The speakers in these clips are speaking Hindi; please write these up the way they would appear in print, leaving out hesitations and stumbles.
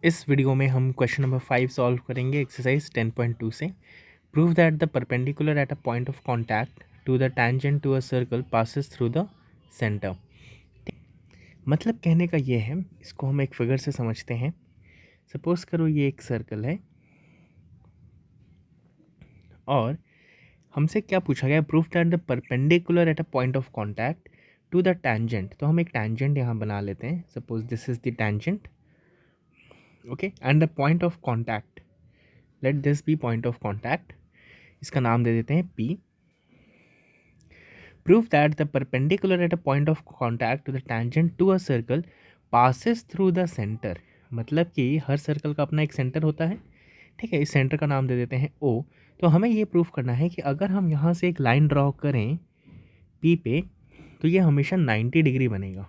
इस वीडियो में हम क्वेश्चन नंबर 5 सॉल्व करेंगे एक्सरसाइज 10.2 से। Prove that the perpendicular at a point of contact to the tangent to a circle passes through the centre. मतलब कहने का ये है, इसको हम एक फिगर से समझते हैं। सपोज करो ये एक सर्कल है और हमसे क्या पूछा गया, prove that the perpendicular at a point of contact to the tangent. तो हम एक टैंजेंट यहाँ बना लेते हैं। Suppose this is the tangent, okay, and the point of contact, let this be point of contact, इसका नाम दे देते हैं P। Prove that the perpendicular at a point of contact to the tangent to a circle passes through the center। मतलब कि हर सर्कल का अपना एक सेंटर होता है, ठीक है। इस सेंटर का नाम दे देते हैं O। तो हमें ये प्रूफ करना है कि अगर हम यहाँ से एक लाइन ड्रॉ करें P पे, तो ये हमेशा 90 डिग्री बनेगा,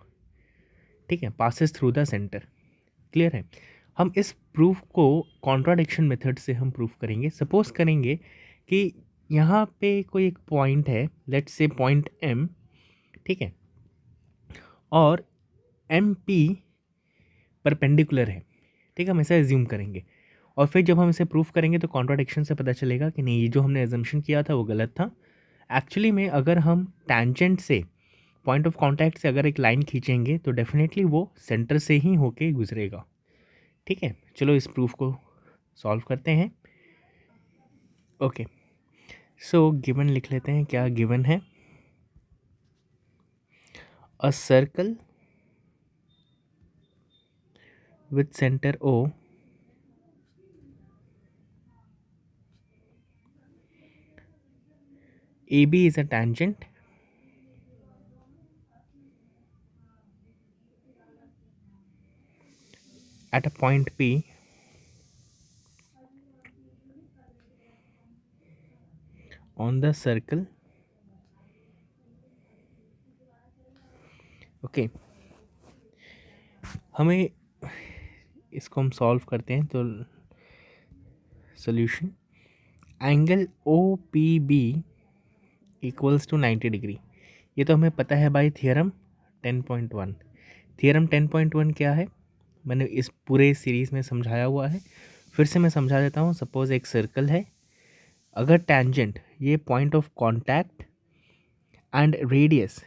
ठीक है, passes through the centre. Clear है। हम इस प्रूफ को कॉन्ट्राडिक्शन मेथड से हम प्रूफ करेंगे। सपोज करेंगे कि यहाँ पे कोई एक पॉइंट है, लेट्स से पॉइंट M, ठीक है, और एम पी परपेंडिकुलर है, ठीक है, हम ऐसा एज्यूम करेंगे। और फिर जब हम इसे प्रूफ करेंगे तो कॉन्ट्राडिक्शन से पता चलेगा कि नहीं, ये जो हमने एजम्पशन किया था वो गलत था। एक्चुअली में अगर हम टैंजेंट से, पॉइंट ऑफ कॉन्टैक्ट से अगर एक लाइन खींचेंगे तो डेफिनेटली वो सेंटर से ही होके गुजरेगा, ठीक है। चलो इस प्रूफ को सॉल्व करते हैं। ओके, सो गिवन लिख लेते हैं। क्या गिवन है? A circle with centre O AB is a tangent at a point P on the circle, okay. हमें इसको हम सॉल्व करते हैं तो solution, angle O P B equals to 90 degree. ये तो हमें पता है बाई थियरम 10.1। थियरम 10.1 क्या है, मैंने इस पूरे सीरीज़ में समझाया हुआ है, फिर से मैं समझा देता हूँ। सपोज एक सर्कल है, अगर टैंजेंट, ये point of contact and radius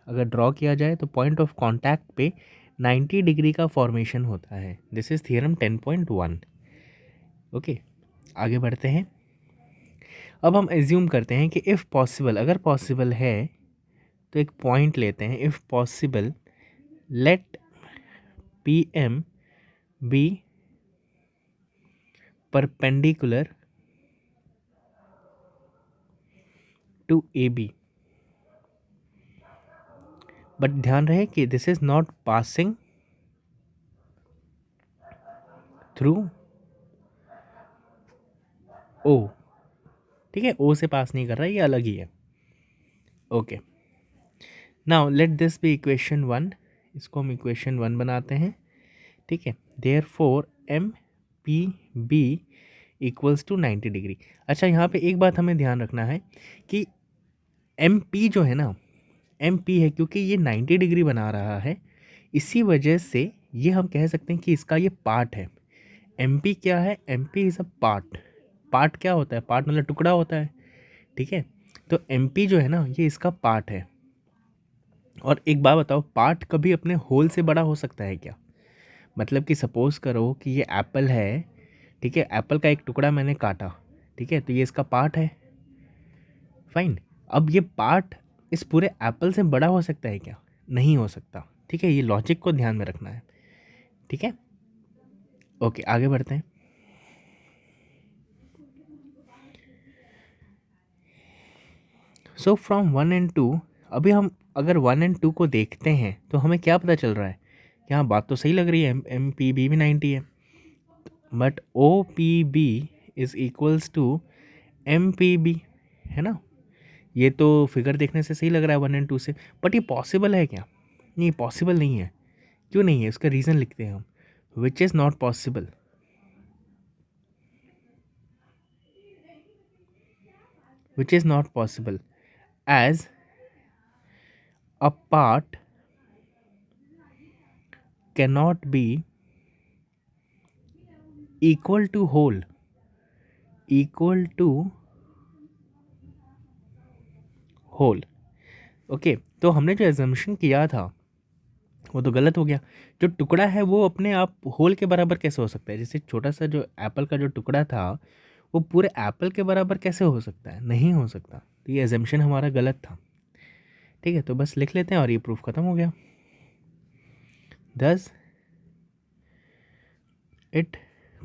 अगर ड्रॉ किया जाए तो पॉइंट ऑफ कॉन्टैक्ट पे 90 डिग्री का फॉर्मेशन होता है। This is theorem 10.1। ओके, आगे बढ़ते हैं। अब हम एज्यूम करते हैं कि इफ़ पॉसिबल, अगर पॉसिबल है तो एक पॉइंट लेते हैं। If possible let P M be perpendicular to A B, but ध्यान रहे कि this is not passing through O, ठीक है, ओ से पास नहीं कर रहा है, ये अलग ही है। Okay, now let this be equation 1। इसको हम इक्वेशन 1 बनाते हैं, ठीक है। Therefore M P B equals to 90 degree. अच्छा, यहाँ पे एक बात हमें ध्यान रखना है कि एम पी जो है ना, एम पी है क्योंकि ये 90 डिग्री बना रहा है, इसी वजह से ये हम कह सकते हैं कि इसका ये पार्ट है। एम पी क्या है? M P is a part. Part क्या होता है? पार्ट मतलब टुकड़ा होता है, ठीक है। तो एम पी जो है ना, ये इसका पार्ट है। और एक बात बताओ, पार्ट कभी अपने होल से बड़ा हो सकता है क्या? मतलब कि सपोज़ करो कि ये एप्पल है, ठीक है, एप्पल का एक टुकड़ा मैंने काटा, ठीक है, तो ये इसका पार्ट है, फाइन। अब ये पार्ट इस पूरे एप्पल से बड़ा हो सकता है क्या? नहीं हो सकता, ठीक है। ये लॉजिक को ध्यान में रखना है, ठीक है। ओके, आगे बढ़ते हैं। सो फ्रॉम 1 and 2, अभी हम अगर 1 and 2 को देखते हैं तो हमें क्या पता चल रहा है? यहाँ बात तो सही लग रही है, एम पी बी भी 90 है, but O P B is equals to M P B, है ना। ये तो फिगर देखने से सही लग रहा है 1 and 2 से, बट ये पॉसिबल है क्या? नहीं, पॉसिबल नहीं है। क्यों नहीं है? उसका रीज़न लिखते हैं हम, which is not possible. Which is not possible as a part cannot be equal to whole, equal to whole. Okay, तो हमने जो एजम्पशन किया था वो तो गलत हो गया। जो टुकड़ा है वो अपने आप होल के बराबर कैसे हो सकता है? जैसे छोटा सा जो एप्पल का जो टुकड़ा था वो पूरे एप्पल के बराबर कैसे हो सकता है? नहीं हो सकता। तो ये एजम्पशन हमारा गलत था। ठीक है, तो बस लिख लेते हैं और ये प्रूफ खत्म हो गया। Thus it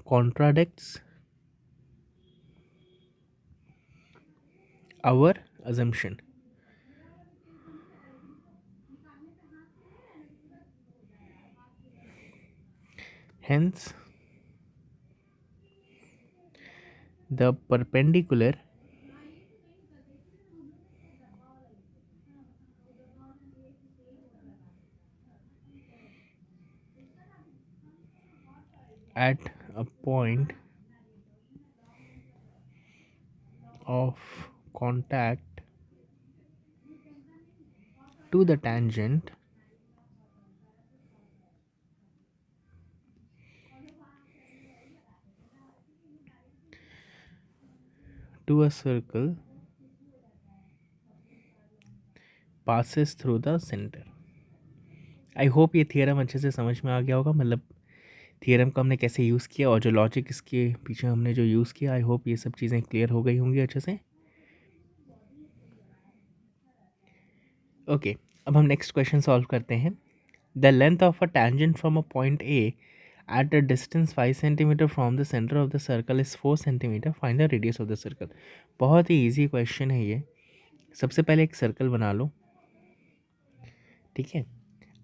contradicts our assumption. Hence, the perpendicular at a point of contact to the tangent to a circle passes through the center. I hope ये थियरम अच्छे से समझ में आ गया होगा, मतलब थियरम को हमने कैसे यूज़ किया और जो लॉजिक इसके पीछे हमने जो यूज़ किया। आई होप ये सब चीज़ें क्लियर हो गई होंगी अच्छे से। ओके, अब हम नेक्स्ट क्वेश्चन सॉल्व करते हैं। The length of a tangent from a point A at a distance 5 centimeter from the center of the circle is 4 centimeter. Find the radius of the circle. बहुत ही इजी क्वेश्चन है ये। सबसे पहले एक सर्कल बना लो, ठीक है।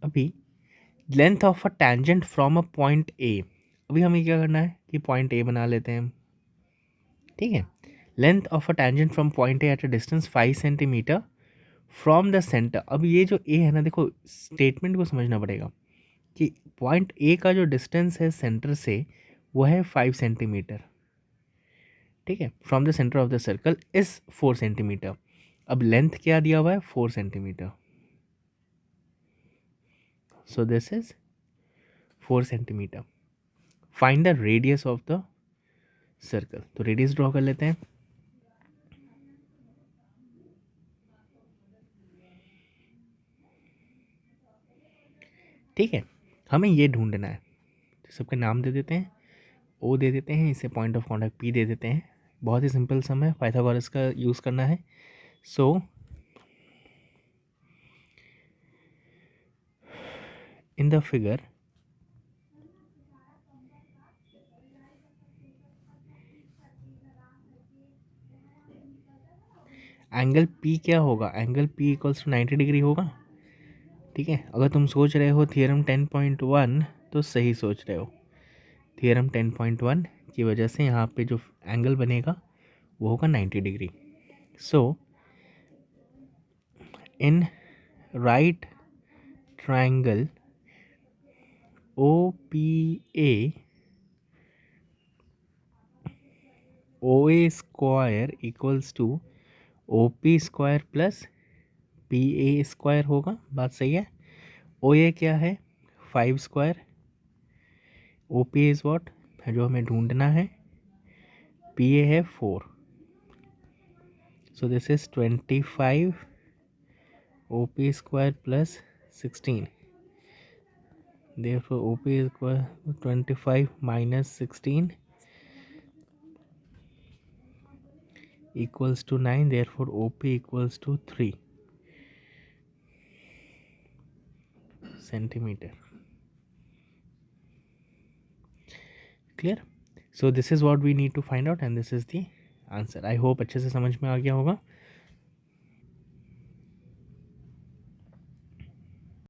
अभी length of a tangent from a point A, अभी हमें क्या करना है कि पॉइंट ए बना लेते हैं, ठीक है। Length of a tangent from point A at a distance 5 centimetre from the centre. अब ये जो ए है ना, देखो स्टेटमेंट को समझना पड़ेगा कि पॉइंट ए का जो डिस्टेंस है सेंटर से वो है 5 सेंटीमीटर, ठीक है। From the centre of the circle is 4 centimetre. अब लेंथ क्या दिया हुआ है? 4 centimetre. So this is 4 centimetre. Find the radius of the circle. तो रेडियस ड्रॉ कर लेते हैं। ठीक है, हमें ये ढूंढना है। तो सबके नाम दे देते हैं, ओ दे देते हैं, इसे पॉइंट ऑफ कॉन्टैक्ट पी दे देते हैं। बहुत ही सिंपल सम है, पाइथागोरस का यूज़ करना है। So in the figure angle P क्या होगा? Angle P equals to 90 degree होगा, ठीक है। अगर तुम सोच रहे हो थियरम 10.1 तो सही सोच रहे हो। थियरम 10.1 की वजह से यहाँ पे जो एंगल बनेगा वो होगा 90 degree. So in right triangle O P A square equals to O P square plus P A square होगा। बात सही है। ओ ए क्या है? 5 square. O P is what जो हमें ढूंढना है? पी ए है 4। So this is 25 O P square plus 16। therefore OP is equal to 25 minus 16 equals to 9, therefore OP equals to 3 centimeter. Clear? So this is what we need to find out and this is the answer. I hope अच्छे से समझ में आ गया होगा।